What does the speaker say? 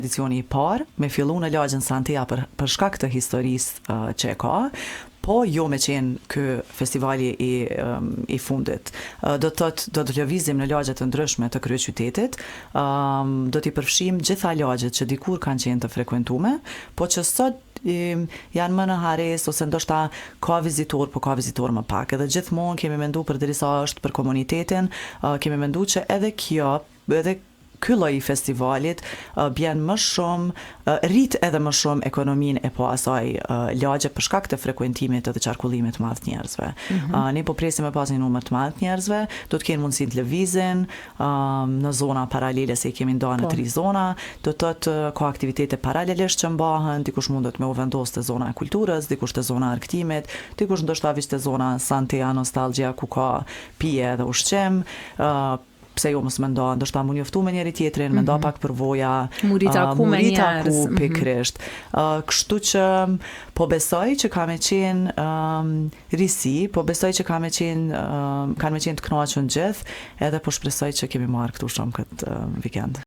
Edicioni I parë, me fillu në lagjën Santea për shkak të historisë që e ka, po jo me qenë kë festivali I fundit. Do të lëvizim në lagje të ndryshme të kryeqytetit, do t'i përfshim gjitha lagjet që dikur kanë qenë të frekuentume, po që sot janë më në hares ose ndoshta ka vizitor, po ka vizitor më pak. Edhe gjithmonë kemi mendu përderisa është për komunitetin, kemi mendu që edhe kjo, edhe ky lloj I festivalit bjen më shumë, rrit edhe më shumë ekonominë e po asaj lagje për shkak të frekuentimit edhe qarkullimit të madh të njerëzve. Ne po presim me pas një numër të madh të njerëzve, do të kenë mundësi të lëvizin në zona paralele se I kemi ndarë në 3 zona, do të thotë ka aktivitete paralelisht që mbahen, dikush mundet me u vendos te zona e kulturës, dikush te zona e argëtimit, dikush ndoshta veç te zona Santea Nostalgia ku ka pije dhe ushqim, pse jo mos më nda, ndoshta mu njoftu me njëri tjetrin, më nda pak përvoja, Murita ku me njerëz. Pikrisht. Kështu që po besoj që ka me qenë risi, po besoj që kanë me qenë të kënaqur gjithë, edhe po shpresoj që kemi marrë këtu shumë këtë vikend.